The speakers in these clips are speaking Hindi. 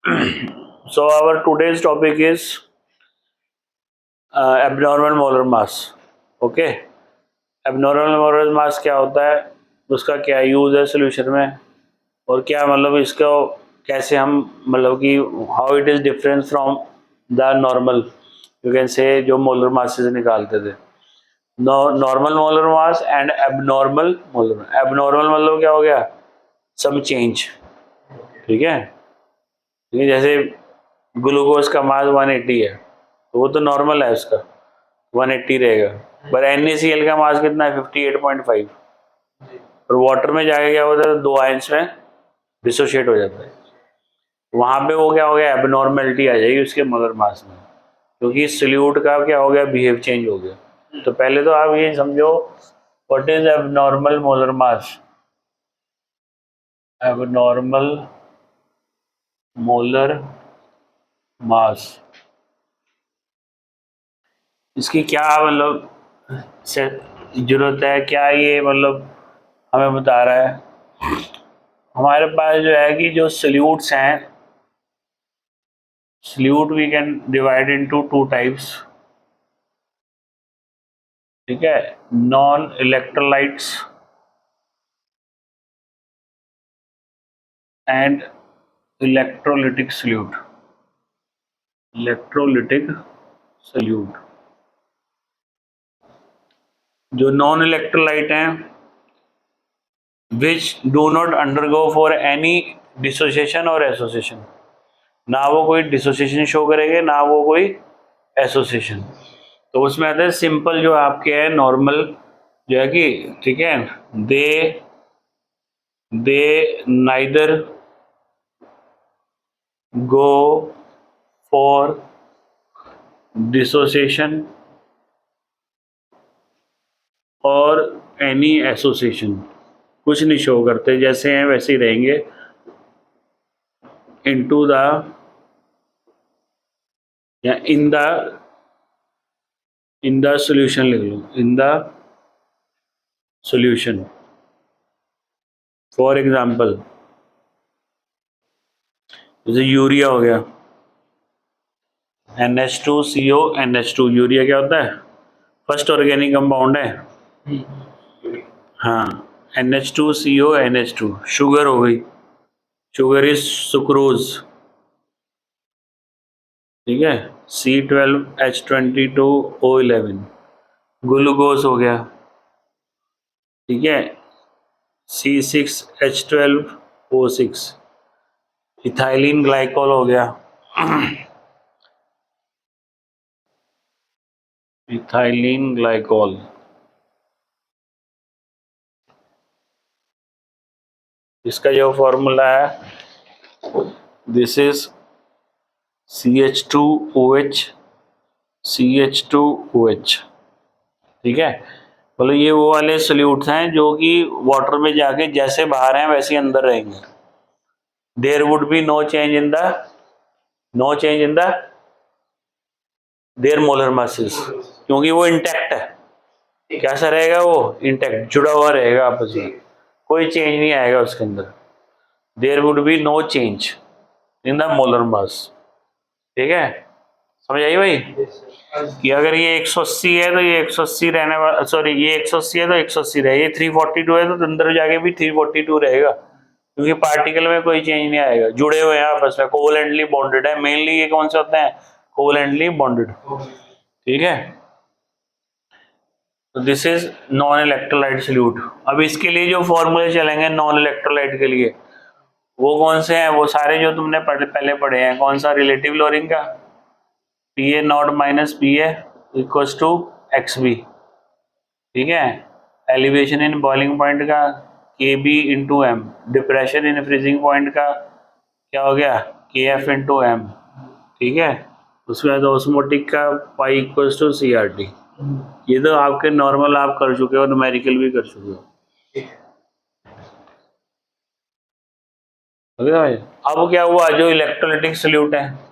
So our today's topic is abnormal molar mass. Okay, abnormal molar mass क्या होता है, उसका क्या यूज है सोल्यूशन में, और क्या मतलब इसको कैसे हम मतलब कि how it is different from the normal, you can say जो मोलर मासेस निकालते थे. Normal molar mass and abnormal molar. Abnormal मतलब क्या हो गया, सम चेंज. ठीक है, जैसे ग्लूकोज का मास 180 है तो वो तो नॉर्मल है, उसका 180 रहेगा. पर NaCl का मास कितना है, 58.5. और वाटर में जाके क्या होता है, दो आयंस में डिसोशिएट हो जाता है. वहां पे वो क्या हो गया, एबनॉर्मेलिटी आ जाएगी उसके मोलर मास में, क्योंकि सल्यूट का क्या हो गया, बिहेव चेंज हो गया. तो पहले तो आप ये समझो what is abnormal molar mass. Abnormal molar mass, इसकी क्या मतलब जरूरत है, क्या ये मतलब हमें बता रहा है. हमारे पास जो है कि जो सल्यूट्स हैं, solute we can divide into two types. ठीक है, non electrolytes and electrolytic solute. Electrolytic solute, जो नॉन इलेक्ट्रोलाइट हैं, which do not undergo for any dissociation और एसोसिएशन. ना वो कोई डिसोसिएशन शो करेंगे, ना वो कोई एसोसिएशन. तो उसमें आता है सिंपल जो आपके है नॉर्मल जो है कि, ठीक है, दे नाइदर गो फॉर डिसोसिएशन और एनी एसोसिएशन. कुछ नहीं शो करते, जैसे हैं वैसे ही रहेंगे. इनटू द या इन द सॉल्यूशन लिख लो, in the solution. For example जैसे यूरिया हो गया, NH2CO NH2. यूरिया क्या होता है, फर्स्ट ऑर्गेनिक कंपाउंड है. हाँ, NH2CO NH2. शुगर हो गई, शुगर इज सुक्रोज. ठीक है, C12H22O11. ग्लूकोज हो गया. ठीक है, C6H12O6. इथाइलिन ग्लाइकोल हो गया. इथाइलिन ग्लाइकोल, इसका जो फॉर्मूला है, दिस इज CH2OH CH2OH. ठीक है, बोलो ये वो वाले सल्यूट्स हैं जो कि वाटर में जाके जैसे बाहर हैं वैसे ही अंदर रहेंगे. There would be no change in the there molar masses, क्योंकि वो इंटैक्ट है. कैसा रहेगा, वो इंटैक्ट, जुड़ा हुआ रहेगा आपस में, कोई चेंज नहीं आएगा उसके अंदर. There would be no change in the molar mass. ठीक है, समझ आई भाई, कि अगर ये 180 है तो ये 180 रहने वाला, सॉरी ये 180 है तो 180 रहे, ये 342 है तो अंदर जाके भी 342 रहेगा, क्योंकि पार्टिकल में कोई चेंज नहीं आएगा, जुड़े हुए हैं आपस में, कोवैलेंटली बॉन्डेड है. मेनली ये कौन से होते हैं, कोवैलेंटली बॉन्डेड. ठीक है, तो this is non electrolyte solute. अब इसके लिए जो फॉर्मूले चलेंगे नॉन इलेक्ट्रोलाइट के लिए, वो कौन से हैं, वो सारे जो तुमने पहले पढ़े हैं. कौन सा, रिलेटिव लोरिंग का PA naught minus PA equals to XB. ठीक है, एलिवेशन इन बॉइलिंग पॉइंट का KB into M. Depression in freezing point का क्या हो गया, KF इंटू M. ठीक है, उसके बाद ऑस्मोटिक का पाई इक्वल्स टू CRT. ये तो आपके नॉर्मल आप कर चुके हो, न्यूमेरिकल भी कर चुके हो. अब क्या हुआ, जो इलेक्ट्रोलिटिक सल्यूट है,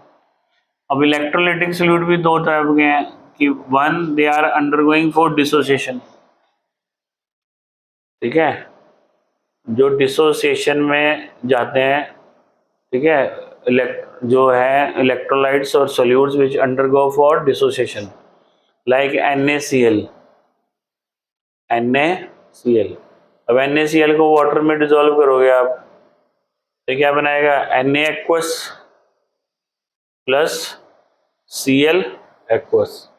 अब इलेक्ट्रोलिटिक सल्यूट भी दो टाइप के हैं, कि one they are undergoing for dissociation. ठीक है, जो डिसोसिएशन में जाते हैं. ठीक है, जो है इलेक्ट्रोलाइट्स और solutes which undergo for dissociation like NaCl। अब NaCl को वाटर में डिसॉल्व करोगे आप तो क्या बनाएगा, Na aqueous plus Cl aqueous.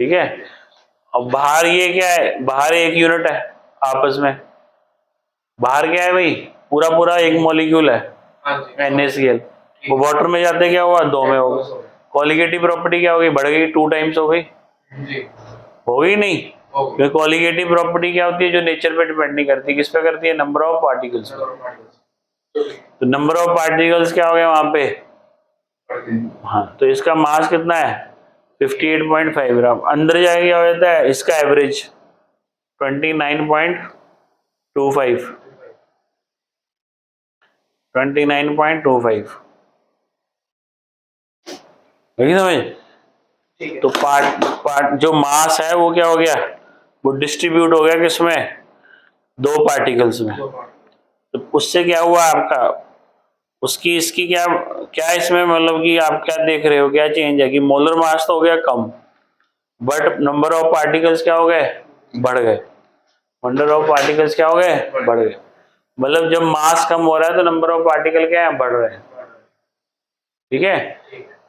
ठीक है। अब बाहर ये क्या है, बाहर एक यूनिट है आपस में, बाहर क्या है भाई, पूरा पूरा एक मॉलिक्यूल है NaCl। वो वाटर में जाते क्या हुआ, 2 में हो गया। कॉलिगेटिव प्रॉपर्टी क्या हो गई, बढ़ गई, 2 टाइम्स हो गई, हो गई नहीं। क्योंकि कॉलिगेटिव प्रॉपर्टी क्या होती है, जो नेचर पे डिपेंड नहीं करती, किस पे करती है, नंबर ऑफ पार्टिकल्स पे। तो नंबर ऑफ पार्टिकल्स क्या हो गया वहां पे, हाँ, तो इसका मास कितना है 58.5 ग्राम। अंदर जाके क्या हो जाता है, इसका एवरेज 29.25 वही समझ। तो पार्ट जो मास है वो क्या हो गया, वो डिस्ट्रीब्यूट हो गया किसमें, 2 पार्टिकल्स में। तो उससे क्या हुआ आपका, उसकी इसकी क्या क्या इसमें मतलब कि आप क्या देख रहे हो, क्या चेंज है कि मोलर मास तो हो गया कम, बट नंबर ऑफ पार्टिकल्स क्या हो गए, बढ़ गए। नंबर ऑफ पार्टिकल्स क्या हो गए, बढ़ गए। मतलब जब मास कम हो रहा है तो नंबर ऑफ पार्टिकल क्या है, बढ़ रहे हैं। ठीक है।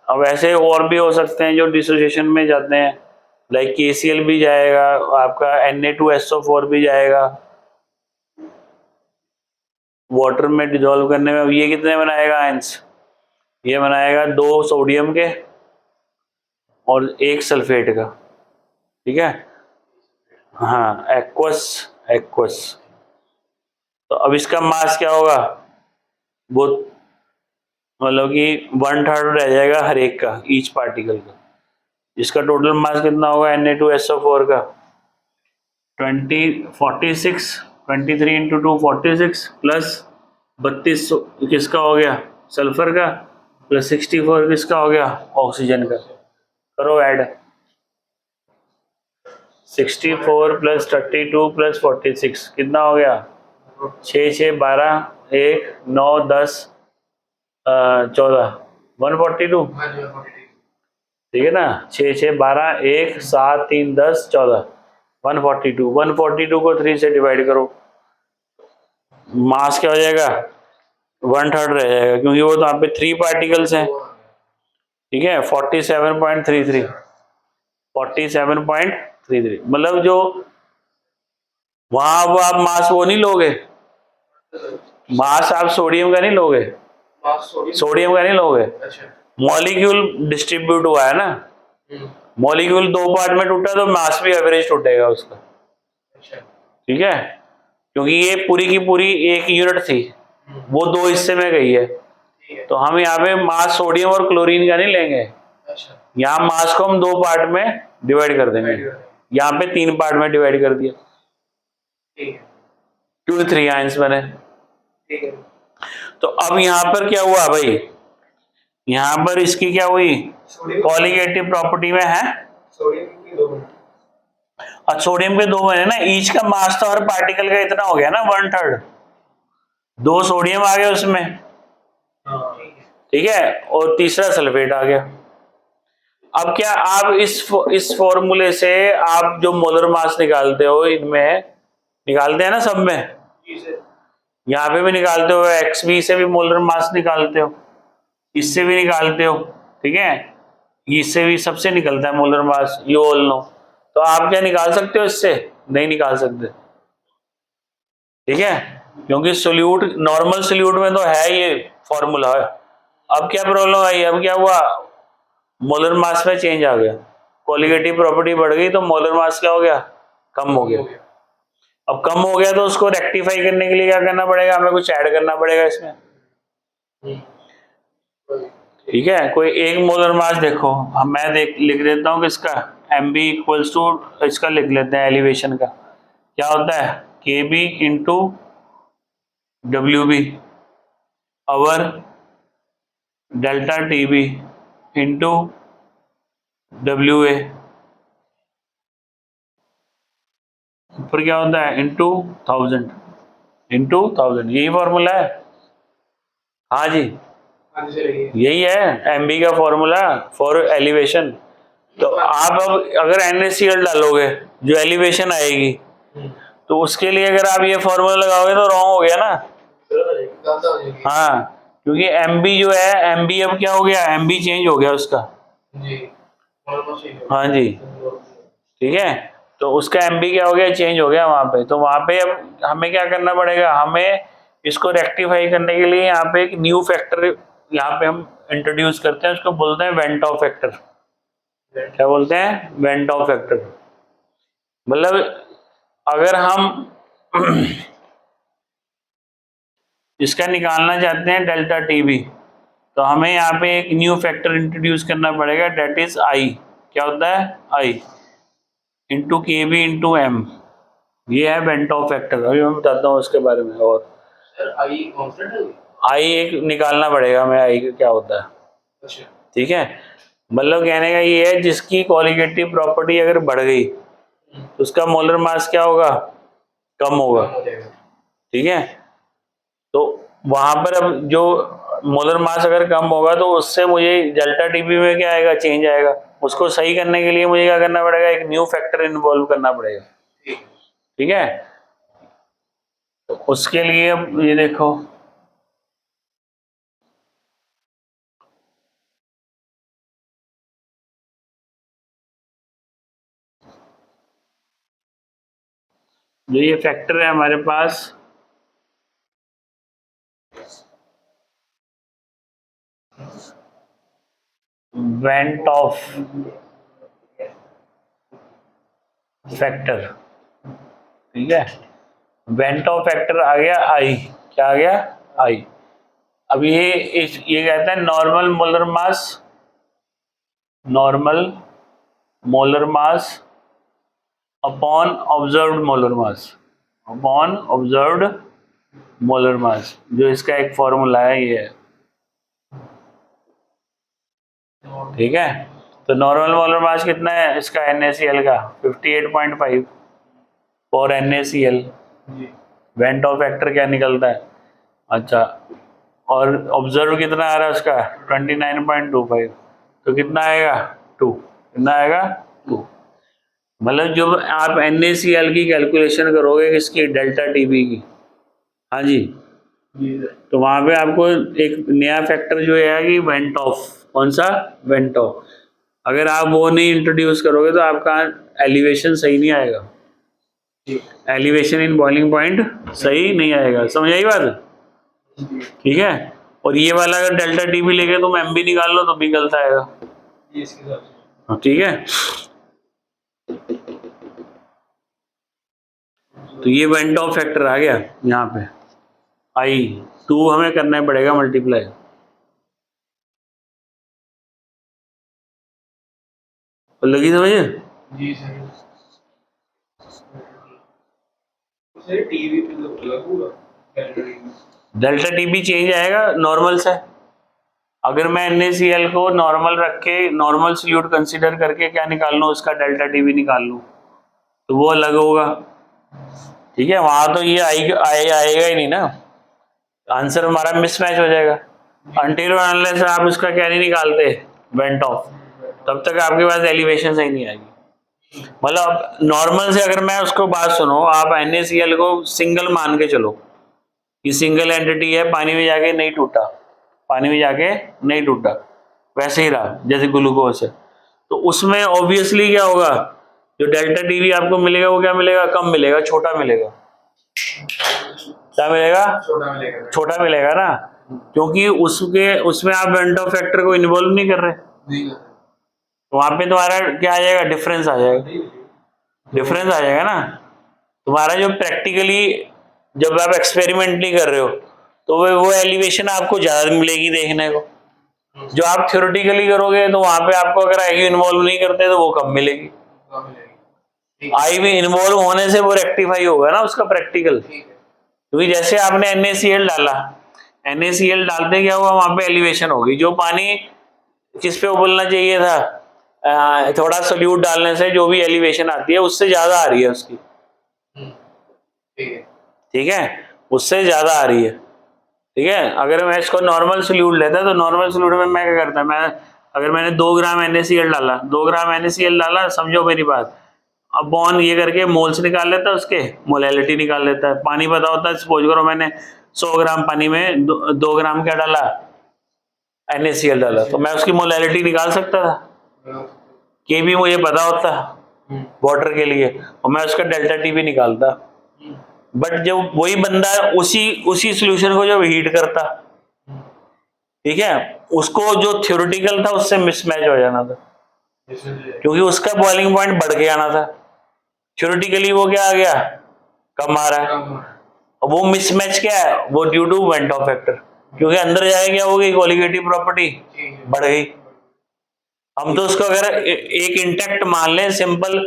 अब ऐसे और भी हो सकते हैं जो डिसोसिएशन में जाते हैं, लाइक KCl भी जाएगा आपका, Na2SO4 भी जाएगा वाटर में डिजोल्व करने में। अब ये कितने बनाएगा आयंस, ये बनाएगा 2 सोडियम के और 1 सल्फेट का। ठीक है, हाँ, एक्वस। तो अब इसका मास क्या होगा, वो मतलब कि 1/3 रह जाएगा हर एक का, ईच पार्टिकल का। इसका टोटल मास कितना होगा Na2SO4 का, 23 इंटू 2 46 प्लस 32 किसका हो गया, सल्फर का, प्लस 64 किसका हो गया, ऑक्सीजन का। करो ऐड, 64 प्लस 32 प्लस 46 कितना हो गया, 6 6 12 1 9 10 14 142। ठीक है ना, 6 6 12 1 7 3 10 14 142 को 3 से डिवाइड करो, मास क्या हो जाएगा, 1/3 रह जाएगा, क्योंकि वो तो यहाँ पे 3 पार्टिकल्स हैं। ठीक है, 47.33 मतलब जो वहां वो आप मास वो नहीं लोगे, मास आप सोडियम का नहीं लोगे, सोडियम का नहीं लोगे, मॉलिक्यूल डिस्ट्रीब्यूट हुआ है ना, मॉलिक्यूल 2 पार्ट में टूटा तो मास भी एवरेज टूटेगा उसका। ठीक है, क्योंकि ये पूरी की पूरी एक यूनिट थी, वो 2 हिस्से में गई है, तो हम यहाँ पे मास सोडियम और क्लोरीन का नहीं लेंगे, यहाँ मास को हम 2 पार्ट में डिवाइड कर देंगे, यहाँ पे 3 पार्ट में डिवाइड कर दिया, 2 3 आयंस बने। तो अब यहाँ पर क्या हुआ भाई, यहाँ पर इसकी क्या हुई, कॉलिगेटिव प्रॉपर्टी में है, और सोडियम के 2 बने ना, ईच का मास तो हर पार्टिकल का इतना हो गया ना, 1/3, 2 सोडियम आ गए उसमें। ठीक है, और तीसरा सल्फेट आ गया। अब क्या आप इस फॉर्मूले से आप जो मोलर मास निकालते हो, इनमें निकालते हैं ना, सब में, यहाँ पे भी निकालते हो, XB से भी मोलर मास निकालते हो, इससे भी निकालते हो। ठीक है, इससे भी, सबसे निकलता है molar mass, you all know. तो आप क्या निकाल सकते हो इससे, नहीं निकाल सकते। ठीक है, क्योंकि सोल्यूट, नॉर्मल सोल्यूट में तो है ये फॉर्मूला है। अब क्या प्रॉब्लम आई, अब क्या हुआ, मोलर मास में चेंज आ गया, कॉलिगेटिव प्रॉपर्टी बढ़ गई, तो मोलर मास क्या हो गया, कम हो गया। अब कम हो गया तो उसको रेक्टिफाई करने के लिए क्या करना पड़ेगा, हमें कुछ ऐड करना पड़ेगा इसमें। ठीक है, कोई एक मोलर मास देखो, हम मैं लिख देता हूँ किसका, Mb इक्वल्स टू, इसका लिख लेते हैं एलिवेशन का, क्या होता है, Kb इंटू WB अवर डेल्टा TB इंटू WA, ऊपर क्या होता है, इंटू 1000, यही फॉर्मूला है। हाँ जी, यही है MB का फॉर्मूला फॉर एलिवेशन। तो आप अब अगर NaCl डालोगे जो एलिवेशन आएगी, तो उसके लिए अगर आप ये फॉर्मूला लगाओगे तो रॉन्ग हो गया ना। हाँ, क्योंकि MB जो है, MB अब क्या हो गया, MB चेंज हो गया उसका। हाँ जी, ठीक है। तो उसका MB क्या हो गया, चेंज हो गया वहां पे। तो वहां पे अब हमें क्या करना पड़ेगा, हमें इसको रेक्टिफाई करने के लिए यहाँ पे एक न्यू फैक्टर यहाँ पे हम इंट्रोड्यूस करते हैं, उसको बोलते हैं वेंट ऑफ फैक्टर। क्या बोलते हैं, वेंट ऑफ फैक्टर। मतलब अगर हम इसका निकालना चाहते हैं डेल्टा TB, तो हमें यहाँ पे एक न्यू फैक्टर इंट्रोड्यूस करना पड़ेगा, डेट इज I। क्या होता है, I into KB into M। ये है वेंट ऑफ फैक्टर। अभी मैं बताता हूँ उसके बारे में। और I एक निकालना पड़ेगा हमें, I का क्या होता है। अच्छा, ठीक है। मतलब कहने का ये है, जिसकी क्वालिटेटिव प्रॉपर्टी अगर बढ़ गई तो उसका मोलर मास क्या होगा, कम होगा। ठीक है। तो वहां पर अब जो मोलर मास अगर कम होगा तो उससे मुझे डेल्टा TB में क्या आएगा, चेंज आएगा। उसको सही करने के लिए मुझे क्या करना पड़ेगा, एक न्यू फैक्टर इन्वॉल्व करना पड़ेगा। ठीक है। तो उसके लिए अब ये देखो, जो ये फैक्टर है हमारे पास, वेंट ऑफ फैक्टर। ठीक है। वेंट ऑफ फैक्टर आ गया I। क्या आ गया, I। अब ये कहता है नॉर्मल मोलर मास, normal molar mass upon observed molar mass, upon observed molar mass. जो इसका एक फॉर्मूला है ये है। ठीक है। तो नॉर्मल मोलर मास कितना है इसका, NaCl का 58.5 for NaCl। Went Hoff factor क्या निकलता है, अच्छा, और ऑब्जर्व कितना आ रहा है उसका 29.25। तो कितना आएगा, 2। कितना आएगा, 2। मतलब जब आप NaCl की कैलकुलेशन करोगे किसकी, डेल्टा TB की, हाँ जी, तो वहां पे आपको एक नया फैक्टर जो है कि वेंट ऑफ, कौन सा, वेंट ऑफ। अगर आप वो नहीं इंट्रोड्यूस करोगे तो आपका एलिवेशन सही नहीं आएगा, एलिवेशन इन बॉइलिंग पॉइंट सही नहीं आएगा। समझ आई बात। ठीक है। और ये वाला अगर डेल्टा TB लेके तुम MB निकाल लो तो भी गलत आएगा। ठीक है। तो ये वेंट ऑफ फैक्टर आ गया यहाँ पे, I2 हमें करना पड़ेगा मल्टीप्लाई। लगी समझ जी सर। डेल्टा TB चेंज आएगा नॉर्मल से। अगर मैं NaCl को नॉर्मल रख के, नॉर्मल सोल्यूट कंसीडर करके क्या निकाल लूँ, उसका डेल्टा TB निकाल लूँ, तो वो अलग होगा। ठीक है। वहां तो ये आएगा ही नहीं ना, आंसर हमारा मिसमैच हो जाएगा। अनटिल अनलेस आप उसका क्या नहीं निकालते, वेंट ऑफ, तब तक आपके पास एलिवेशन सही नहीं आएगी। मतलब नॉर्मल से अगर मैं उसको बात सुनो, आप NaCl को सिंगल मान के चलो, ये सिंगल एंटिटी है, पानी में जाके नहीं टूटा, पानी में जाके नहीं टूटा, वैसे ही रहा जैसे ग्लूकोज है। तो उसमें ऑब्वियसली क्या होगा, जो डेल्टा TB आपको मिलेगा वो क्या मिलेगा, कम मिलेगा, छोटा मिलेगा। क्या मिलेगा, छोटा मिलेगा ना, क्योंकि उसमें आप वेंट ऑफ फैक्टर को इन्वॉल्व नहीं कर रहे। वहां पे तुम्हारा क्या आ जाएगा, डिफरेंस आ जाएगा, डिफरेंस आ जाएगा ना। तुम्हारा जो प्रैक्टिकली, जब आप एक्सपेरिमेंटली कर रहे हो तो वो एलिवेशन आपको ज्यादा मिलेगी देखने को। जो आप थ्योरेटिकली करोगे तो वहां पे आपको अगर आई इन्वॉल्व नहीं करते तो वो कम मिलेगी। आई में इन्वॉल्व होने से वो रेक्टिफाई होगा ना उसका प्रैक्टिकल। क्योंकि जैसे आपने NaCl डाला, NaCl डालते क्या हुआ, वहां पे एलिवेशन होगी। जो पानी किस पे उबलना चाहिए था, थोड़ा सोल्यूट डालने से जो भी एलिवेशन आती है उससे ज्यादा आ रही है उसकी। ठीक है, उससे ज्यादा आ रही है। ठीक है। अगर मैं इसको नॉर्मल सोल्यूट लेता तो नॉर्मल सोल्यूट में मैं क्या करता, मैं अगर मैंने 2 ग्राम NaCl डाला, 2 ग्राम NaCl डाला, समझो मेरी बात, अब बॉन ये करके मोल्स निकाल लेता है, उसके मोलैलिटी निकाल लेता है। पानी पता होता है, सपोज करो मैंने 100 ग्राम पानी में 2 ग्राम क्या डाला, NaCl डाला, तो मैं उसकी मोलैलिटी निकाल सकता था, के भी मुझे पता होता वाटर के लिए, और मैं उसका डेल्टा टी भी निकालता। बट जब वही बंदा उसी सोल्यूशन को जब हीट करता, ठीक है, उसको जो थ्योरेटिकल था उससे मिसमैच हो जाना था, क्योंकि उसका बॉइलिंग पॉइंट बढ़ के आना था, थ्योरेटिकली वो क्या आ गया, कम आ रहा है। और वो मिसमैच क्या है, वो due to van't Hoff factor, क्योंकि अंदर जाए क्या हो गई, कोलिगेटिव प्रॉपर्टी बढ़ गई। हम तो उसको अगर एक इंटैक्ट मान लें, सिंपल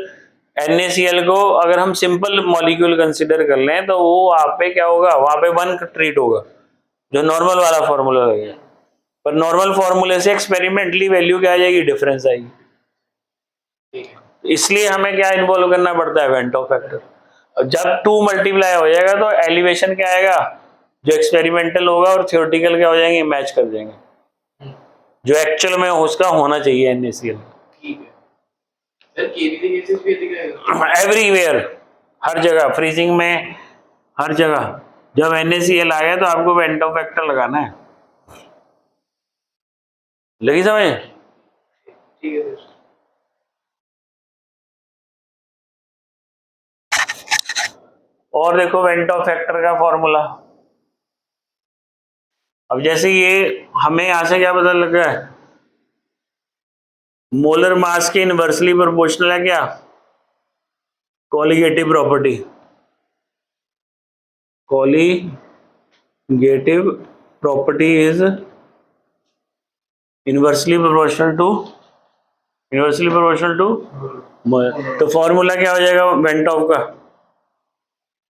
NaCl को अगर हम सिंपल मॉलिक्यूल कंसिडर कर लें, तो वो वहां पे क्या होगा, वहां पे 1 ट्रीट होगा, जो नॉर्मल वाला फॉर्मूला लगेगा। पर नॉर्मल फॉर्मूले से एक्सपेरिमेंटली वैल्यू क्या आ जाएगी, डिफरेंस आएगी। इसलिए हमें क्या इन्वॉल्व करना पड़ता है, वेंट ऑफ फैक्टर। जब 2 मल्टीप्लाई हो जाएगा तो एलिवेशन क्या आएगा, जो एक्सपेरिमेंटल होगा और थियोरेटिकल क्या हो जाएंगे, मैच कर जाएंगे, जो एक्चुअल में उसका होना चाहिए NaCl। एवरीवेयर, हर जगह, फ्रीजिंग में, हर जगह जब NaCl आ गया तो आपको वेंट ऑफ फैक्टर लगाना है। लगी समझ? ठीक है। और देखो वेंट ऑफ फैक्टर का फॉर्मूला, अब जैसे ये हमें यहां से क्या पता लगा है, मोलर मास के इनवर्सली प्रोपोर्शनल है क्या, colligative property, colligative property is inversely proportional to तो फॉर्मूला क्या हो जाएगा वेंट ऑफ का,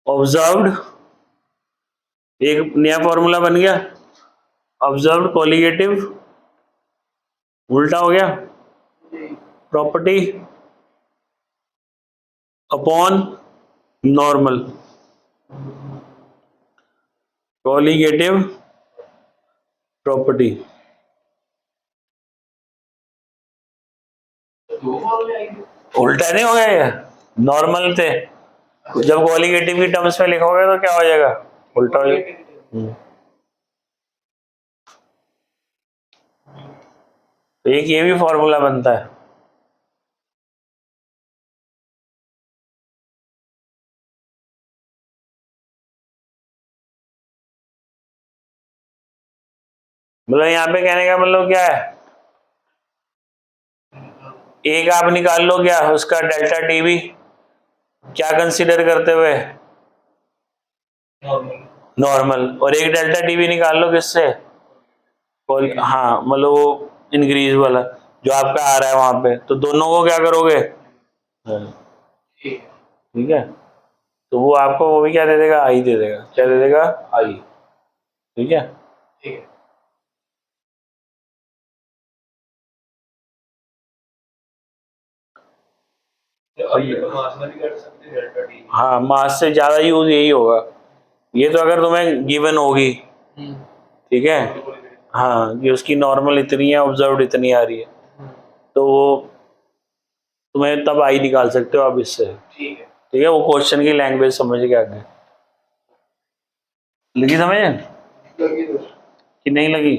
ऑब्जर्व्ड, एक नया फॉर्मूला बन गया, ऑब्जर्व्ड कोलिगेटिव, उल्टा हो गया, property upon normal, colligative property. उल्टा नहीं हो गया ये, नॉर्मल थे, जब कोलिगेटिव की टर्म्स में लिखोगे तो क्या हो जाएगा, उल्टा हो जाएगा। तो एक ये भी फॉर्मूला बनता है। मतलब यहाँ पे कहने का मतलब क्या है, एक आप निकाल लो क्या उसका डेल्टा टी भी, क्या कंसीडर करते हुए, नॉर्मल, और एक डेल्टा टी भी निकाल लो किससे, हाँ मतलब वो इंक्रीज वाला जो आपका आ रहा है वहां पे, तो दोनों को क्या करोगे, हाँ, ठीक है, तो वो आपको वो भी क्या दे देगा, आई दे देगा, क्या दे देगा, आई। ठीक है, हाँ मास से ज्यादा यूज यही होगा, ये तो अगर तुम्हें गिवन होगी, ठीक है, हाँ कि उसकी नॉर्मल इतनी है, ऑब्जर्व्ड इतनी आ रही है, तो वो तुम्हें तब आई निकाल सकते हो आप इससे। ठीक है, वो क्वेश्चन की लैंग्वेज समझ के आगे, लगी समझ कि नहीं लगी?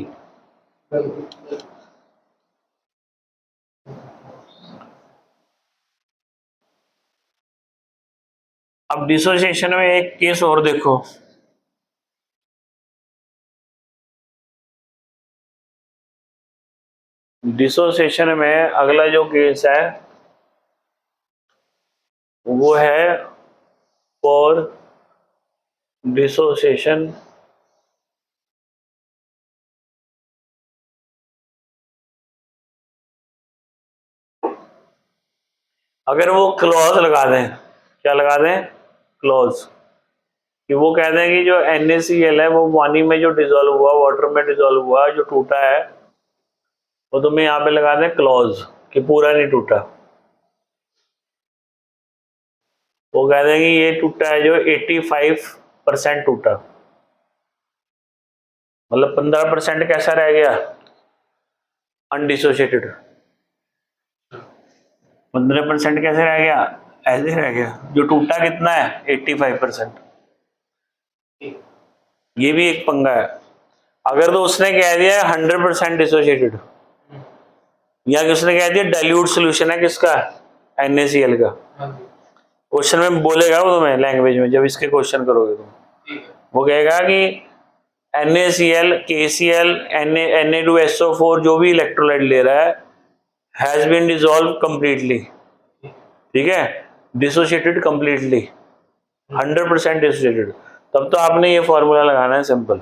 अब डिसोसिएशन में एक केस और देखो, डिसोसिएशन में अगला जो केस है वो है फॉर डिसोसिएशन अगर वो क्लॉज लगा दें, क्या लगा दें, क्लॉज, कि वो कहते हैं कि जो NaCl है वो पानी में जो डिजोल्व हुआ, वाटर में डिजोल्व हुआ, जो टूटा है, वो तुम्हें यहाँ पे लगा दें क्लॉज, कि पूरा नहीं टूटा, वो कहते हैं कि ये टूटा है जो 85% टूटा, मतलब 15% कैसा रह गया, अनडिसोशिएटेड। 15% कैसे रह गया, ऐसे रह गया। जो टूटा कितना है, 85%। ये भी एक पंगा है। अगर तो उसने कह दिया 100% डिसोशिएटेड, या किसने कह दिया डाइल्यूट सोल्यूशन है किसका, NaCl का, क्वेश्चन में बोलेगा वो तुम्हें लैंग्वेज में, जब इसके क्वेश्चन करोगे तुम, वो कहेगा कि NaCl, KCl, Na2SO4 जो भी इलेक्ट्रोलाइट ले रहा है हैज बीन डिसॉल्व कंप्लीटली, ठीक है, डिसोशिएटेड कंप्लीटली, 100% डिसोशिएटेड। तब तो आपने ये फॉर्मूला लगाना है simple,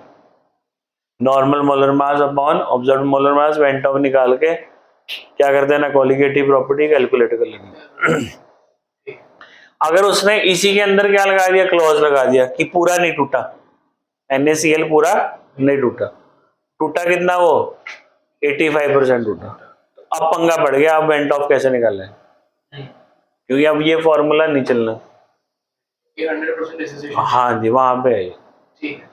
normal molar mass upon observed molar mass, went of निकाल के क्या करते हैं ना, कोलिगेटिव प्रॉपर्टी कैलकुलेट कर लेंगे। अगर उसने इसी के अंदर क्या लगा दिया, क्लॉज लगा दिया कि पूरा नहीं टूटा, NaCl पूरा नहीं टूटा, टूटा कितना वो 85% टूटा, अब पंगा पड़ गया, अब वेंट ऑफ कैसे निकालें, क्योंकि अब ये फॉर्मूला नहीं चलना, 100% हाँ जी वहां पे है। ठीक है।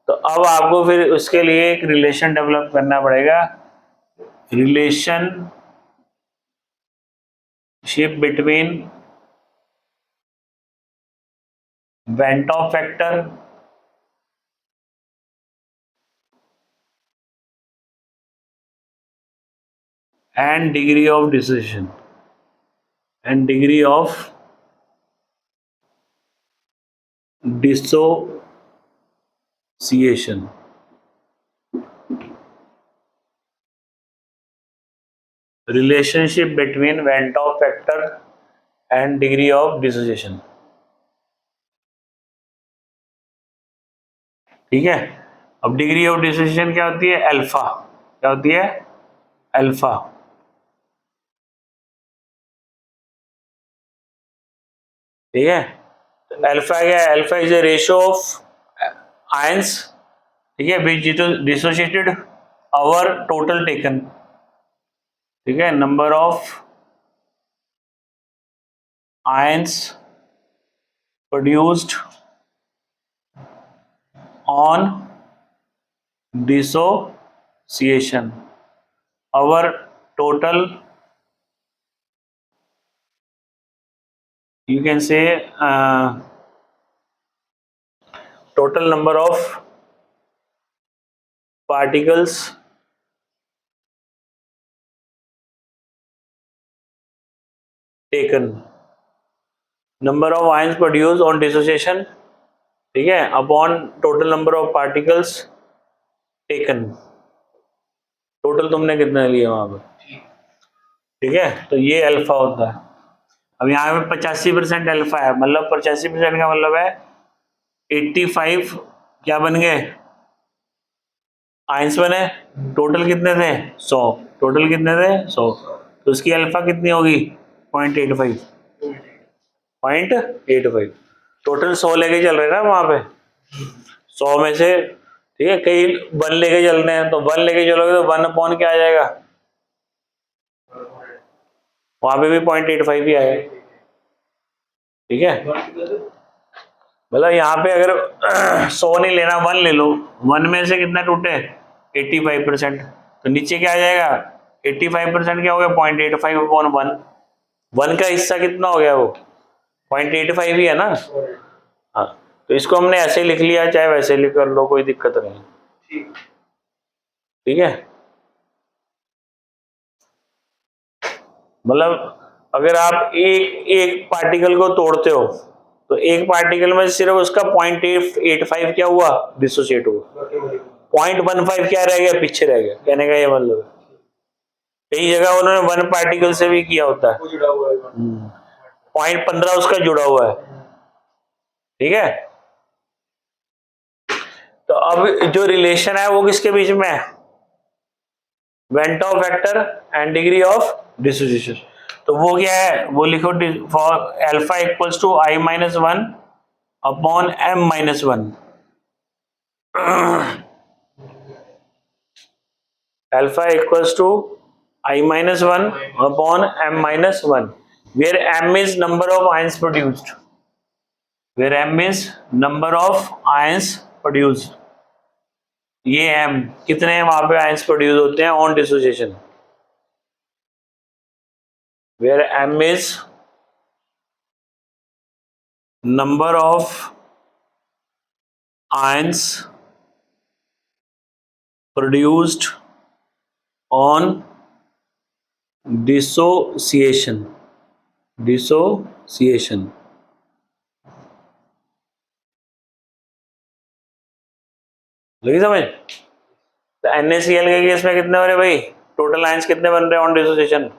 तो अब आपको फिर उसके लिए एक रिलेशन डेवलप करना पड़ेगा, relationship between went Hoff factor and degree of dissociation and degree of dissociation, relationship between Van't Hoff factor and degree of dissociation, ठीक है। अब डिग्री ऑफ डिसोसिएशन क्या होती है, अल्फा, क्या होती है, अल्फा, ठीक है। अल्फा क्या है, alpha is a ratio of ions, ठीक है, विच डिसोसिएटेड ओवर टोटल टेकन, ठीक है, number of ions produced on dissociation, our total, you can say total number of particles taken, number of ions produced on dissociation, ठीक है, upon total number of particles taken, total तुमने कितने लिए वहां पर, ठीक है। तो ये अल्फा होता है। अब यहाँ पे 85% अल्फा है, मतलब 85% का मतलब है 85 क्या बन गए, आयंस बने, टोटल कितने थे 100, टोटल कितने थे 100, तो उसकी अल्फा कितनी होगी 0.85, 0.85, टोटल 100 लेके चल रहे ना वहां पे, 100 में से, ठीक है, कई 1 लेके चल रहे हैं, तो 1 लेके चलोगे तो 1 अपॉन क्या आ जाएगा, वहां पे भी 0.85 ही आएगा, ठीक है। मतलब यहाँ पे अगर 100 नहीं लेना, 1 ले लो, 1 में से कितना टूटे 85%, तो नीचे क्या आ जाएगा 85% क्या हो गया 0.85 अपॉन 1, 1 का हिस्सा कितना हो गया वो 0.85 ही है ना, हाँ, तो इसको हमने ऐसे लिख लिया, चाहे वैसे लिख कर लो, कोई दिक्कत नहीं, ठीक है। मतलब अगर आप एक पार्टिकल को तोड़ते हो तो एक पार्टिकल में सिर्फ उसका 0.85 क्या हुआ, डिसोसिएट हुआ, 0.15 क्या रह गया, पीछे रह गया, कहने का ये मतलब है। कई जगह उन्होंने 1 पार्टिकल से भी किया होता है, 0.15 उसका जुड़ा हुआ है, ठीक है। तो अब जो रिलेशन है वो किसके बीच में है, van't Hoff factor and degree of dissociation, तो वो क्या है, वो लिखो, for alpha equals to I-1 upon M-1, alpha equals to I-1 upon M-1, where M is number of ions produced, where M is number of ions produced, ये m कितने वहां पे आयंस प्रोड्यूस होते हैं on dissociation, where m is number of ions produced on dissociation, dissociation. लगी समझ? तो NaCl के केस में कितने हो रहे भाई, टोटल आयंस कितने बन रहे हैं ऑन डिसोसिएशन?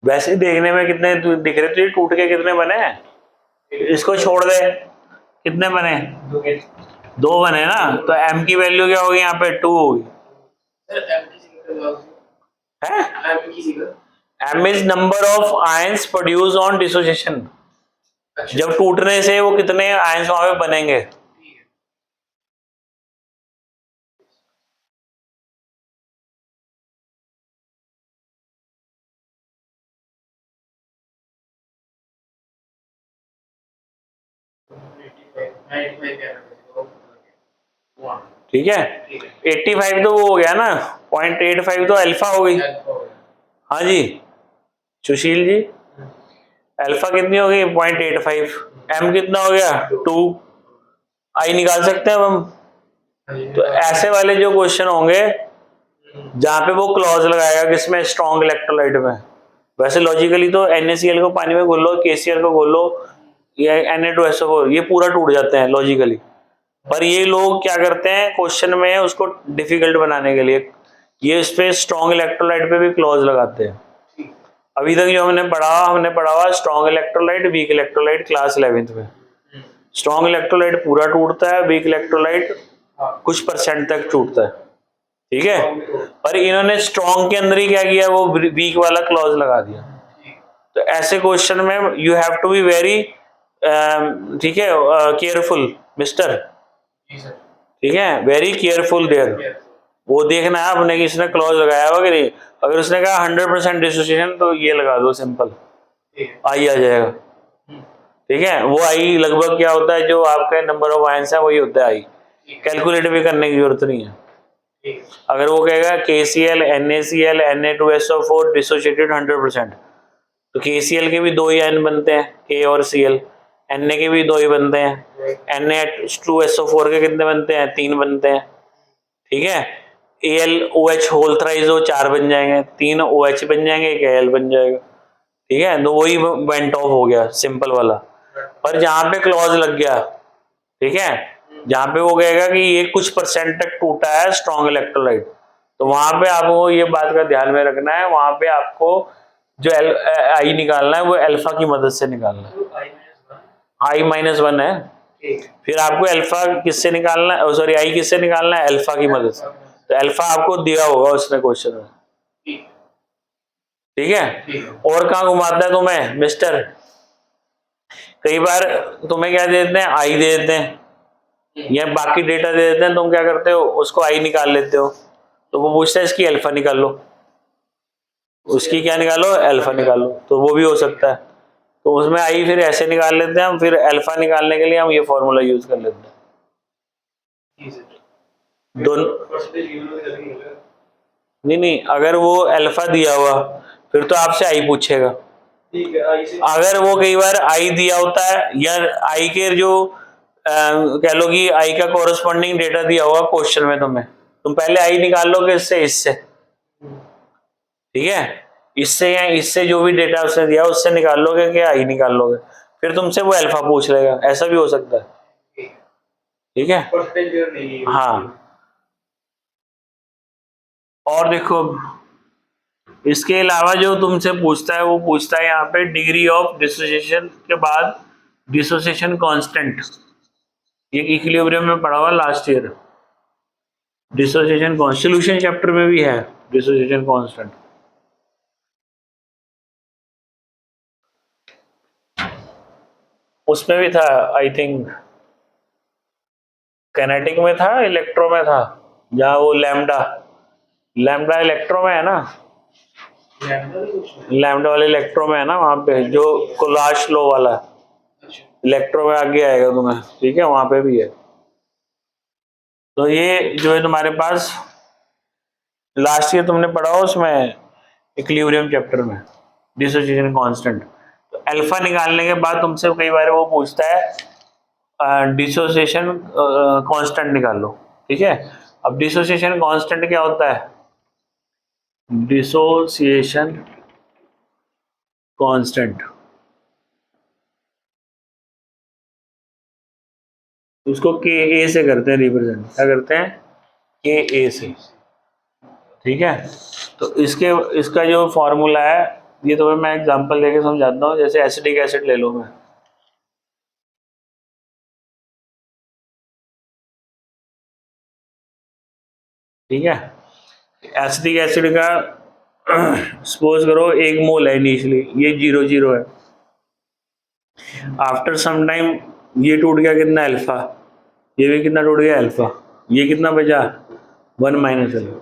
वैसे देखने में कितने दिख रहे थे, टूट के कितने बने हैं? इसको छोड़ दे, कितने बने? 2 बने ना, तो m की वैल्यू क्या होगी यहाँ पे? 2 होगी है। m is number of ions produce on dissociation. जब टूटने से वो कितने आयंस वहां पे बनेंगे? ठीक है, 85 तो वो हो गया ना, 0.85 तो अल्फा हो गई। हाँ जी सुशील जी, अल्फा कितनी हो गई? 0.85। m कितना हो गया? 2। आई निकाल सकते हैं अब हम। तो ऐसे वाले जो क्वेश्चन होंगे जहां पे वो क्लॉज लगाएगा किसमें? स्ट्रॉन्ग इलेक्ट्रोलाइट में। वैसे लॉजिकली तो NaCl को पानी में घोल लो, KCl को घोल लो, या Na2SO4, ये पूरा टूट जाते हैं लॉजिकली। पर ये लोग क्या करते हैं क्वेश्चन में उसको डिफिकल्ट बनाने के लिए, ये इस पे स्ट्रॉन्ग इलेक्ट्रोलाइट पे भी क्लॉज लगाते हैं। अभी तक जो हमने पढ़ा हुआ strong electrolyte, weak electrolyte class 11th में। स्ट्रॉन्ग इलेक्ट्रोलाइट पूरा टूटता है, वीक इलेक्ट्रोलाइट कुछ परसेंट तक टूटता है। ठीक है, पर इन्होंने स्ट्रॉन्ग के अंदर ही क्या किया, वो वीक वाला क्लॉज लगा दिया। तो ऐसे क्वेश्चन में you have to be very, ठीक है, केयरफुल मिस्टर, ठीक है, वेरी केयरफुल देयर। वो देखना है आपने कि इसने क्लॉज लगाया हुआ कि नहीं। अगर उसने कहा 100% डिसोसिएशन तो ये लगा दो सिंपल, आई आ जाएगा। ठीक है, वो आई लगभग क्या होता है, जो आपका नंबर ऑफ आयंस है वही होता है आई, कैलकुलेट भी करने की जरूरत नहीं है। अगर वो कहेगा KCl NaCl Na2SO4 डिसोसिएटेड 100%, तो KCl के भी 2 ही आयन बनते हैं, K और Cl। Na के भी 2 ही बनते हैं, Na2SO4 के कितने बनते हैं? 3 बनते हैं। ठीक है, AlOH होल थ्राइज हो 4 बन जाएंगे, 3 OH बन जाएंगे, 1 Al बन जाएगा। ठीक है, तो वही वेंट ऑफ हो गया सिंपल वाला। पर जहां पे क्लॉज लग गया, ठीक है, जहां पे वो कहेगा कि ये कुछ परसेंट तक टूटा है स्ट्रॉन्ग इलेक्ट्रोलाइट, तो वहां पे आपको ये बात का ध्यान में रखना है, वहां पे आपको जो आई निकालना है वो अल्फा की मदद से निकालना है। I-1 है, फिर आपको अल्फा किससे निकालना है, सॉरी आई किससे निकालना है? अल्फा की मदद से। तो अल्फा आपको दिया होगा उसने क्वेश्चन में। ठीक है, और कहाँ घुमाता है तुम्हें मिस्टर? कई बार तुम्हें क्या दे देते हैं? आई दे देते हैं, या बाकी डेटा दे देते हैं, तुम क्या करते हो? उसको आई निकाल लेते हो, तो वो पूछता है इसकी अल्फा निकाल लो, उसकी क्या निकालो? अल्फा निकालो, तो वो भी हो सकता है। तो उसमें आई फिर ऐसे निकाल लेते हैं हम, फिर अल्फा निकालने के लिए हम ये फॉर्मूला यूज कर लेते हैं। दोनों नहीं, अगर वो अल्फा दिया हुआ फिर तो आपसे आई पूछेगा। अगर वो कई बार आई दिया होता है, या आई के जो कह लो कि आई का कोरस्पॉन्डिंग डेटा दिया होगा क्वेश्चन में तुम्हें, तुम पहले आई निकाल लोगे इससे। ठीक है, इससे या इससे जो भी डेटा उसने दिया उससे निकाल लोगे, क्या आई निकाल लोगे, फिर तुमसे वो अल्फा पूछ लेगा, ऐसा भी हो सकता है। ठीक है, हाँ। और देखो इसके अलावा जो तुमसे पूछता है वो पूछता है यहाँ पे डिग्री ऑफ डिसोसिएशन के बाद डिसोसिएशन कांस्टेंट। ये इक्विलिब्रियम में पढ़ा हुआ last year, dissociation solution chapter में भी है डिसोसिएशन कांस्टेंट। उसमें भी था आई थिंक, कैनेटिक में था, इलेक्ट्रो में था, जहाँ वो लैम्डा इलेक्ट्रो में है ना, लैम्डा वाले इलेक्ट्रो में है ना, वहां पे जो कोलाश लो वाला, इलेक्ट्रो में आगे आएगा तुम्हें, ठीक है, वहां पे भी है। तो ये जो है तुम्हारे पास लास्ट ईयर तुमने पढ़ा हो उसमें इक्विलिब्रियम चैप्टर में डिसोसिएशन कांस्टेंट। तो अल्फा निकालने के बाद तुमसे कई बार वो पूछता है डिसोसिएशन कांस्टेंट निकालो, ठीक है। अब डिसोसिएशन कांस्टेंट क्या होता है? डिसोसिएशन कांस्टेंट उसको के ए से करते हैं रिप्रेजेंट, क्या करते हैं? के ए से, ठीक है। तो इसका जो फॉर्मूला है ये तो मैं एग्जांपल लेके समझाता हूँ। जैसे एसिटिक एसिड ले लो मैं, ठीक है। एसिटिक एसिड का सपोज करो 1 मोल है इनिशियली, ये 0 है। आफ्टर सम टाइम ये टूट गया, कितना? अल्फा। ये भी कितना टूट गया? अल्फा। ये कितना बचा? 1 माइनस अल्फा।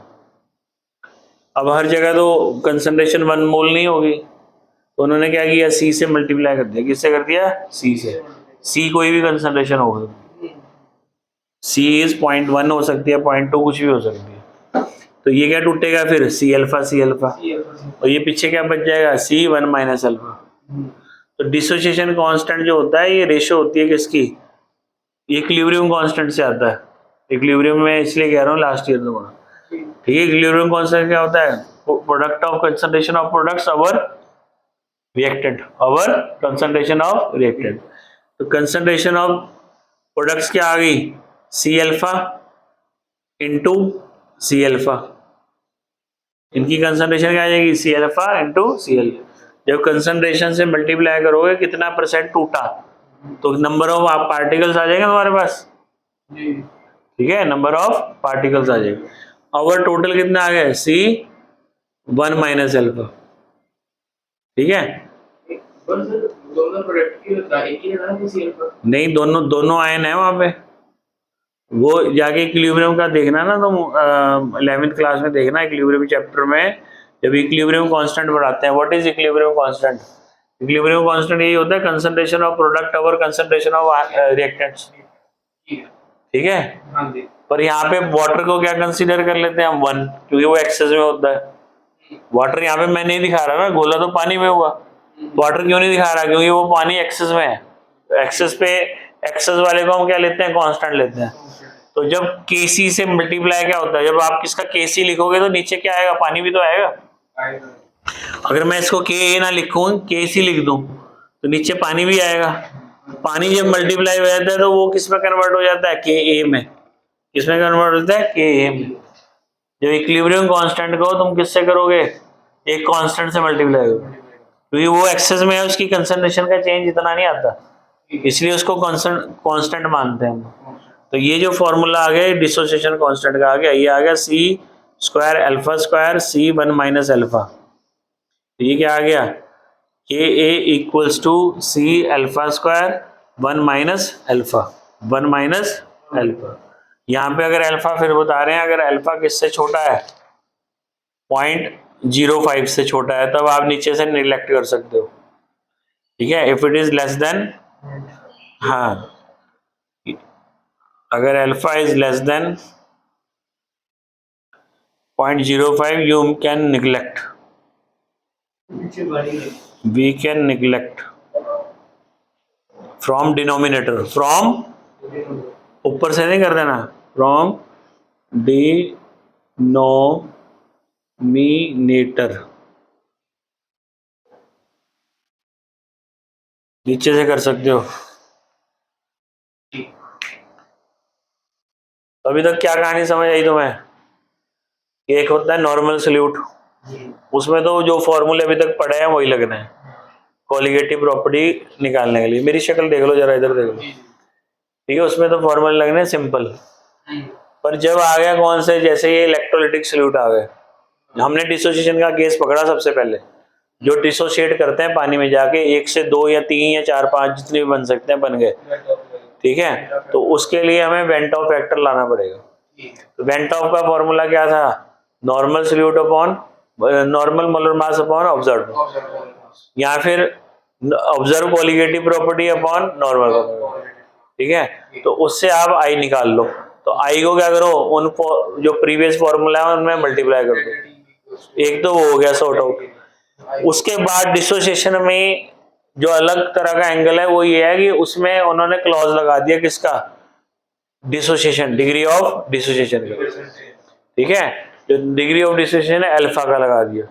अब हर जगह तो कंसंट्रेशन 1 मोल नहीं होगी, तो उन्होंने क्या किया? सी से मल्टीप्लाई कर दिया। किससे कर दिया? सी से। सी कोई भी कंसंट्रेशन होगा, सी इज 0.1 हो सकती है, 0.2 कुछ भी हो सकती है। तो ये क्या टूटेगा फिर? C alpha, C alpha. और ये पीछे क्या बच जाएगा? C 1 minus alpha. तो डिसोसिएशन कांस्टेंट जो होता है ये रेशो होती है किसकी? इक्विलिब्रियम कांस्टेंट से आता है। इक्विलिब्रियम में इसलिए कह रहा हूँ लास्ट ईयर तुम्हारा, ठीक है। इक्विलिब्रियम कांस्टेंट क्या होता है? Product of concentration of products over reactant, over concentration of reactant. तो कंसंट्रेशन ऑफ प्रोडक्ट्स क्या आ गई? C alpha into C alpha. इनकी कंसंट्रेशन क्या आ जाएगी? C alpha into C L. जब कंसंट्रेशन से मल्टीप्लाई करोगे कितना परसेंट टूटा, तो नंबर ऑफ पार्टिकल्स आ जाएगा तुम्हारे पास, ठीक है। नंबर ऑफ पार्टिकल्स आ जाएगा। और टोटल कितना आ गया? सी 1 माइनस अल्फा, ठीक है। नहीं, दोनों दोनों आयन है वहां पे। वो जाके इक्विलिब्रियम का देखना ना तुम, 11th क्लास में देखना इक्विलिब्रियम चैप्टर में, जब इक्विलिब्रियम कांस्टेंट बढ़ाते हैं। What is equilibrium constant? Equilibrium constant यही होता है concentration of product over concentration of reactants, ठीक है। पर यहाँ पे वाटर को क्या कंसीडर कर लेते हैं हम? 1, क्योंकि वो एक्सेस में होता है। वाटर यहाँ पे मैं नहीं दिखा रहा ना, घोला तो पानी में हुआ। वाटर क्यों नहीं दिखा रहा? क्योंकि वो पानी एक्सेस में है। एक्सेस पे एक्सेस वाले को हम क्या लेते हैं? कांस्टेंट लेते हैं। तो जब केसी से मल्टीप्लाई क्या होता है? जब आप किसका केसी लिखोगे तो नीचे क्या आएगा? पानी भी तो आएगा। अगर मैं इसको के ए ना लिखूं, के सी लिख दूं, तो नीचे पानी भी आएगा। पानी जब मल्टीप्लाई हो जाता है तो वो किस में कन्वर्ट हो जाता है? के ए में। किसमें कन्वर्ट होता है? के ए में। जब इक्विलिब्रियम कांस्टेंट को तुम किससे करोगे? एक कांस्टेंट से मल्टीप्लाई करोगे, क्योंकि वो एक्सेस में है, उसकी कंसंट्रेशन का चेंज इतना नहीं आता, इसलिए उसको कांस्टेंट मानते हैं हम। तो ये जो फॉर्मूला आ गया डिसोसिएशन कांस्टेंट का आ गया, ये आ गया C square alpha square C 1 minus alpha. ये क्या आ गया? K A equals to C alpha square 1 minus alpha, 1 minus alpha. यहाँ पे अगर अल्फा फिर बता रहे हैं, अगर अल्फा किससे छोटा है? 0.05 से छोटा है, तब आप नीचे से निगलेक्ट कर सकते हो, ठीक है। If it is less than, हाँ, अगर alpha is less than 0.05 you can neglect, we can neglect from denominator, from ऊपर से नहीं कर देना, from denominator, नीचे से कर सकते हो। तो अभी तक क्या कहानी समझ आई तुम्हें? एक होता है नॉर्मल सल्यूट, उसमें तो जो फॉर्मूले अभी तक पढ़े हैं वही लगने हैं कोलिगेटिव प्रॉपर्टी निकालने के लिए। मेरी शक्ल देख लो जरा, इधर देख लो, ठीक है। उसमें तो फॉर्मूले लगने सिंपल। पर जब आ गया कौन से, जैसे ये इलेक्ट्रोलिटिक सल्यूट आ गए, हमने डिसोसिएशन का केस पकड़ा सबसे पहले। जो डिसोशिएट करते हैं पानी में जाके, 1 से 2 या 3 या 4 5 जितने भी बन सकते हैं बन गए, ठीक है। तो उसके लिए हमें वेंट ऑफ फैक्टर लाना पड़ेगा। तो वेंट ऑफ का फॉर्मूला क्या था? Normal solute upon normal molar mass upon observed, या फिर observe colligative property upon normal property, ठीक है। तो उससे आप आई निकाल लो, तो आई को क्या करो, उन जो प्रीवियस फॉर्मूला है उनमें मल्टीप्लाई कर दो, एक तो वो हो गया सॉर्ट आउट। उसके बाद डिसोसिएशन में जो अलग तरह का एंगल है वो ये है कि उसमें उन्होंने क्लॉज लगा दिया किसका, डिसोसिएशन, डिग्री ऑफ डिसोसिएशन का, ठीक है। जो डिग्री ऑफ डिसोसिएशन है अल्फा का लगा दिया।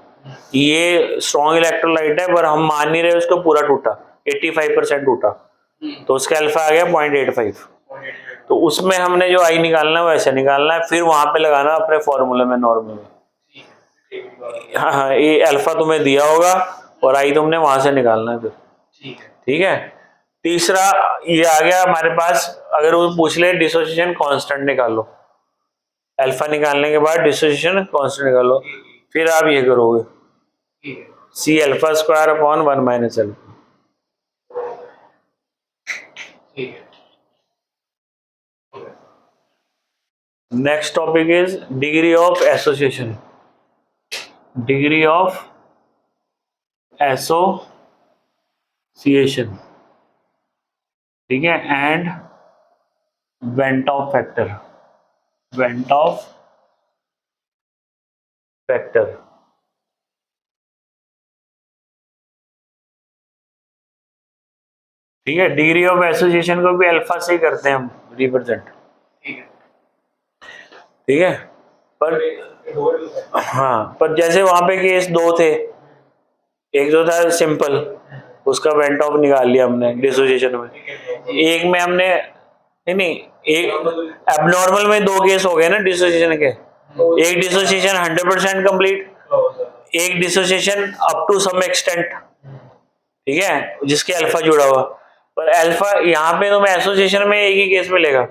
ये स्ट्रॉन्ग इलेक्ट्रोलाइट है पर हम मान नहीं रहे उसको पूरा टूटा, 85% टूटा, तो उसका अल्फा आ गया 0.85। तो उसमें हमने जो आई निकालना है वो ऐसे निकालना है, फिर वहां पे लगाना अपने फॉर्मूले में नॉर्मल में। हाँ हाँ, ये अल्फा तुम्हें दिया होगा और आई तुमने वहां से निकालना है फिर, ठीक है। तीसरा ये आ गया हमारे पास, अगर वो पूछ ले डिसोसिएशन कांस्टेंट निकालो, अल्फा निकालने के बाद डिसोसिएशन कांस्टेंट निकालो, फिर आप ये करोगे C alpha square upon 1 minus alpha. Next topic is degree of association, degree of association, ठीक है, and van't Hoff factor, van't Hoff factor, ठीक है। डिग्री ऑफ एसोसिएशन को भी अल्फा से ही करते हैं हम रिप्रेजेंट, ठीक है। पर हाँ, पर जैसे वहां पे केस दो थे, एक जो था सिंपल, उसका वेंट ऑफ निकाल लिया हमने डिसोसिएशन में, एक में हमने नहीं नहीं, एक एबनॉर्मल में दो केस हो गए ना डिसोसिएशन के, एक डिसोसिएशन 100% कंप्लीट, एक dissociation up to some extent, ठीक है, जिसके अल्फा जुड़ा हुआ। पर अल्फा यहाँ पे तो मैं एसोसिएशन में एक ही केस मिलेगा,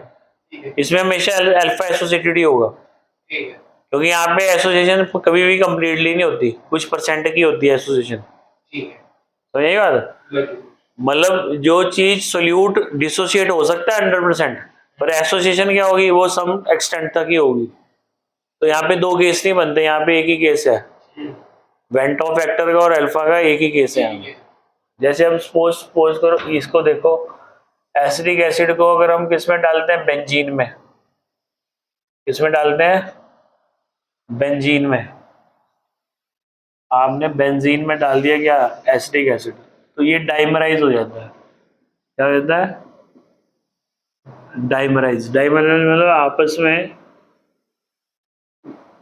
इसमें हमेशा अल्फा एसोसिएटेड ही होगा, क्योंकि यहाँ पे एसोसिएशन कभी भी कंप्लीटली नहीं होती, कुछ परसेंट की होती है एसोसिएशन, तो यही बात, मतलब जो चीज सोल्यूट डिसोसिएट हो सकता है 100%, पर एसोसिएशन क्या होगी, वो सम एक्सटेंट तक ही होगी। तो यहाँ पे दो केस नहीं बनते, यहाँ पे एक ही केस है, वेंट ऑफ फैक्टर का और अल्फा का एक ही केस है यहाँ पे। जैसे हम सपोज करो इसको देखो, एसिडिक एसिड को अगर हम किस में डालते हैं, बेंजीन में, किसमें डालते हैं, बेंजीन में, आपने बेंजीन में डाल दिया क्या, एसिटिक एसिड, तो ये डाइमराइज हो जाता है, क्या हो जाता है, डाइमराइज, डाइमराइज मतलब आपस में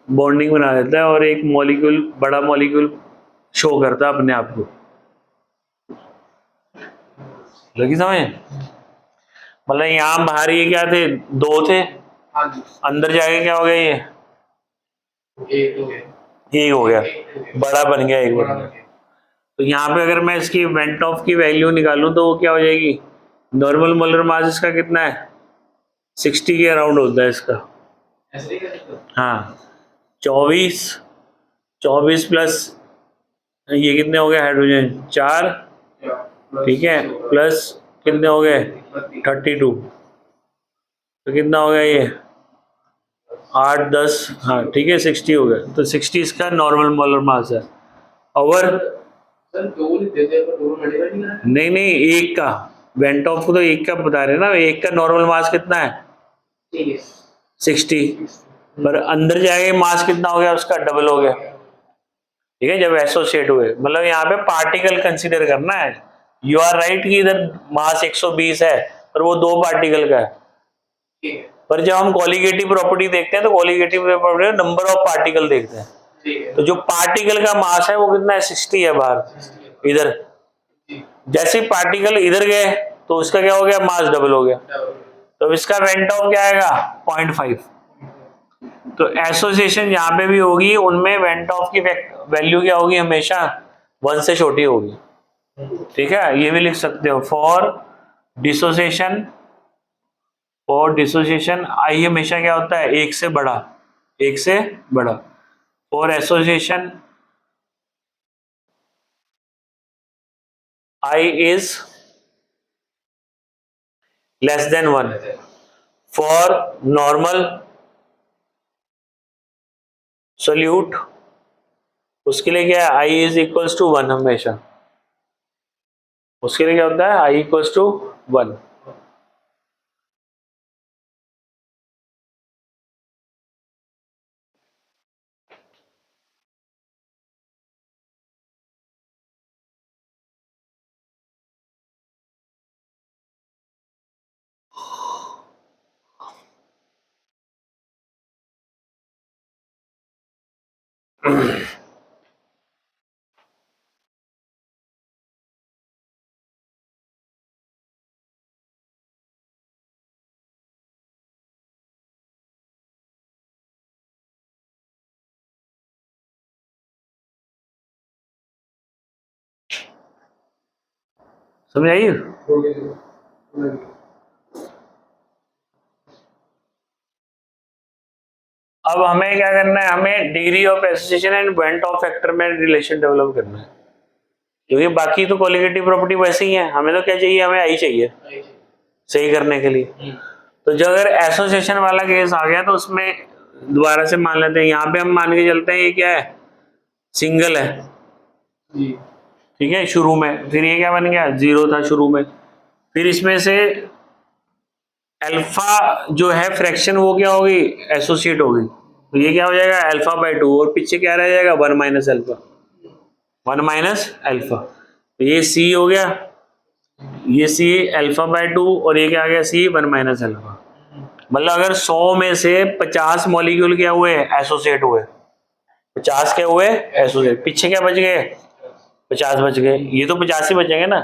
बॉन्डिंग बना देता है और एक मॉलिक्यूल, बड़ा मॉलिक्यूल शो करता है अपने आप को, लगी समझ। मतलब यहाँ बाहर ये क्या थे, दो थे, अंदर जाके क्या हो गया, ये एक हो गया, बड़ा बन गया, एक बन गया। तो यहाँ पे अगर मैं इसकी वेंट ऑफ की वैल्यू निकालूं तो वो क्या हो जाएगी, नॉर्मल मोलर मास इसका कितना है, 60 के अराउंड होता है इसका, हाँ 24, 24 प्लस ये कितने हो गए हाइड्रोजन 4, ठीक है, प्लस कितने हो गए 32, तो कितना हो गया ये 8 10, हाँ ठीक है 60 हो गया, तो 60 इसका नॉर्मल मोलर मास है। और नहीं नहीं, एक का वेंट ऑफ को तो एक का बता रहे ना, एक का नॉर्मल मास कितना है 60, पर अंदर जाके मास कितना हो गया उसका, डबल हो गया, ठीक है, जब एसोसिएट हुए, मतलब यहाँ पे पार्टिकल कंसीडर करना है। यू आर राइट कि इधर मास 120 है पर वो दो पार्टिकल का है, पर जब हम कॉलिगेटिव प्रॉपर्टी देखते हैं तो colligative property number of particle देखते हैं, तो जो पार्टिकल का मास है वो कितना है 60 है बाहर इधर, जैसे पार्टिकल इधर गए तो उसका क्या हो गया, मास डबल हो गया, तो इसका वेंट ऑफ क्या आएगा 0.5। तो एसोसिएशन यहाँ पे भी होगी, उनमें वेंट ऑफ की वैल्यू क्या होगी, हमेशा 1 से छोटी होगी, ठीक है। ये भी लिख सकते हो फॉर डिसोसिएशन, फॉर डिसोसिएशन आई हमेशा क्या होता है, एक से बड़ा, एक से बड़ा, for association I is less than 1, for normal solute उसके लिए क्या है, आई इज इक्वल्स टू 1 हमेशा, उसके लिए क्या होता है, आई इक्वल्स टू 1। समझाइए। अब हमें क्या करना है, हमें degree of association and van't Hoff factor में रिलेशन डेवलप करना है, क्योंकि बाकी तो कोलिगेटिव प्रॉपर्टी वैसे ही है, हमें तो क्या चाहिए, हमें आई चाहिए सही करने के लिए। तो जो अगर एसोसिएशन वाला केस आ गया तो उसमें दोबारा से मान लेते हैं, यहाँ पे हम मान के चलते हैं ये क्या है, सिंगल है, ठीक है शुरू में, फिर ये क्या बन गया, 0 था शुरू में, फिर इसमें से अल्फा जो है फ्रैक्शन वो क्या होगी, एसोसिएट होगी, तो ये क्या हो जाएगा अल्फा बाय 2, और पीछे क्या रह जाएगा 1 माइनस अल्फा, 1 माइनस अल्फा, तो ये सी हो गया, ये सी अल्फा बाय 2, और ये क्या आ गया सी 1 माइनस अल्फा। मतलब अगर 100 में से 50 मॉलिक्यूल क्या हुए, एसोसिएट हुए, 50 क्या हुए एसोसिएट, पीछे क्या बच गए, 50 बच गए, ये तो 50 ही बचेंगे ना,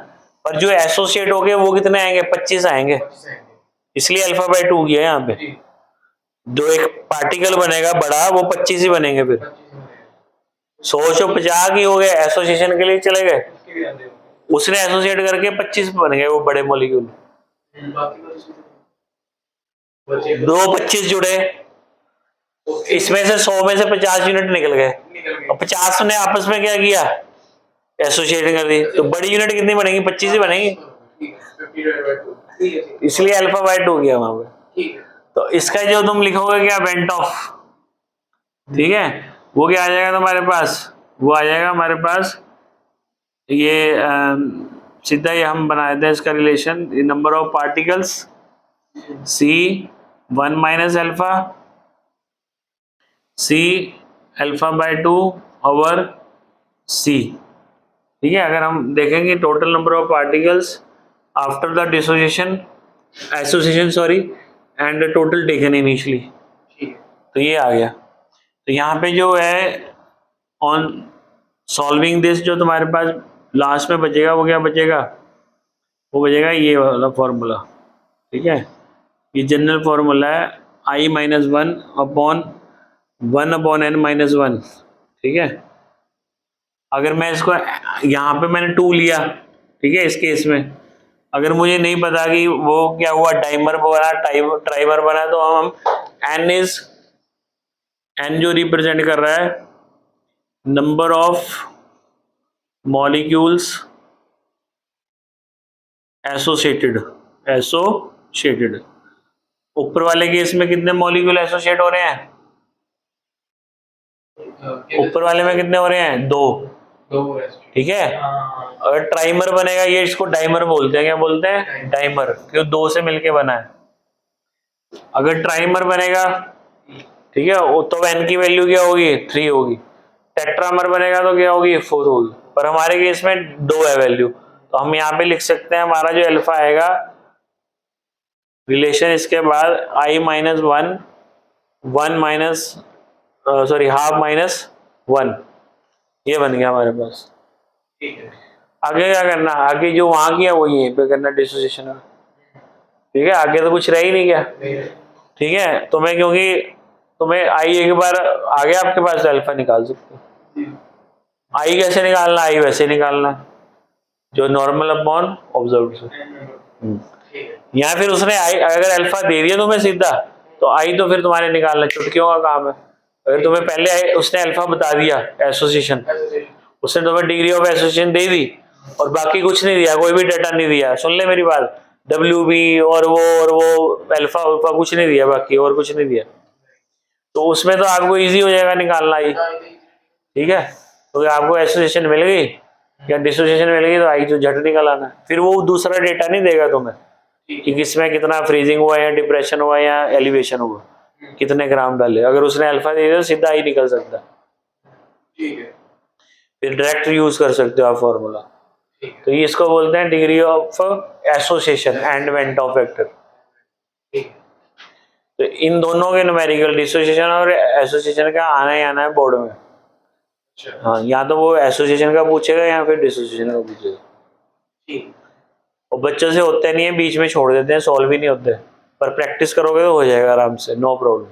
पर जो एसोसिएट हो गए वो कितने आएंगे, 25 आएंगे, इसलिए अल्फा बाय 2 किया है यहाँ पे। जो एक पार्टिकल बनेगा बड़ा वो 25 ही बनेंगे, फिर 100 की हो गए, एसोसिएशन के लिए चले गए, उसने एसोसिएट करके 25 बन गए वो बड़े मॉलिक्यूल, दो 25 जुड़े, इसमें से 100 में से 50 यूनिट निकल गए, और 50 ने आपस में क्या किया, एसोसिएशन कर दी, तो बड़ी यूनिट कितनी बनेगी, 25 ही बनेगी, इसलिए अल्फा बाय 2 गया वहां पे। तो इसका जो तुम लिखोगे क्या, वेंट ऑफ, ठीक है, वो क्या आ जाएगा तुम्हारे पास, वो आ जाएगा हमारे पास ये सीधा ये हम बना देते हैं इसका relation, number of particles C 1 minus alpha, C alpha by 2 over C, ठीक है। अगर हम देखेंगे total number of particles after the dissociation association sorry and total taken initially, तो ये आ गया। तो यहाँ पे जो है ऑन सॉल्विंग दिस जो तुम्हारे पास लास्ट में बचेगा वो क्या बचेगा, वो बचेगा ये वाला फॉर्मूला, ठीक है, ये जनरल फॉर्मूला है आई माइनस 1/n-1, ठीक है। अगर मैं इसको यहाँ पे मैंने 2 लिया, ठीक है, इस केस में अगर मुझे नहीं पता कि वो क्या हुआ, डाइमर बना ट्राइमर बना, तो हम एन जो रिप्रेजेंट कर रहा है नंबर ऑफ मॉलिक्यूल्स एसोसिएटेड, ऊपर वाले केस में कितने मॉलिक्यूल एसोसिएट हो रहे हैं, ऊपर वाले में कितने हो रहे हैं, 2, ठीक है। अगर ट्राइमर बनेगा, ये इसको डाइमर बोलते हैं, क्या बोलते हैं, डाइमर, क्यों 2 से मिलके बना है। अगर ट्राइमर बनेगा, ठीक है, तो एन की वैल्यू क्या होगी, 3 होगी, टेट्रामर बनेगा तो क्या होगी, 4 होगी, पर हमारे केस में 2 है वैल्यू, तो हम यहाँ पे लिख सकते हैं हमारा जो अल्फा आएगा रिलेशन, इसके बाद I minus 1 minus sorry half minus 1, ये बन गया हमारे पास। आगे क्या करना, आगे जो वहां किया वो यहीं पे करना डिसोसिएशन में, ठीक है, आगे तो कुछ रह ही नहीं गया, ठीक है। तुम्हें क्योंकि तुम्हें आई एक बार आ गया आपके पास, अल्फा निकाल सकते हो। आई कैसे निकालना, आई वैसे निकालना जो नॉर्मल अपॉन ऑब्जर्व से, या फिर उसने आई अगर अल्फा दे दिया तुम्हें सीधा, तो आई तो फिर तुम्हारे निकालना चुटकियों का काम है। अगर तुम्हें पहले उसने अल्फा बता दिया एसोसिएशन, उसने तुम्हें डिग्री ऑफ एसोसिएशन दे दी और बाकी कुछ नहीं दिया, कोई भी डाटा नहीं दिया, सुन ले मेरी बात, WB और वो अल्फा अल्फा कुछ नहीं दिया, बाकी और कुछ नहीं दिया, तो उसमें तो आपको इजी हो जाएगा निकालना ही, ठीक है, तो आपको एसोसिएशन मिल गई, या डिसोसिएशन मिल गई तो आई जो झट निकल आना है। फिर वो दूसरा डेटा नहीं देगा तुम्हें कि किसमें कितना फ्रीजिंग हुआ या डिप्रेशन हुआ या एलिवेशन हुआ, कितने ग्राम डाले। अगर उसने अल्फा दे दिया तो सीधा आई निकल सकता है। ठीक है। फिर डायरेक्ट यूज कर सकते हो आप फॉर्मूला। तो ये इसको बोलते हैं degree of association and van't of vector. तो इन दोनों के न्यूमेरिकल डिसोसिएशन और एसोसिएशन का आना ही आना है बोर्ड में। हाँ, या तो वो एसोसिएशन का पूछेगा या फिर डिसोसिएशन का पूछेगा। और बच्चों से होते नहीं है, बीच में छोड़ देते हैं, सॉल्व ही नहीं होते, पर प्रैक्टिस करोगे तो हो जाएगा आराम से, नो प्रॉब्लम।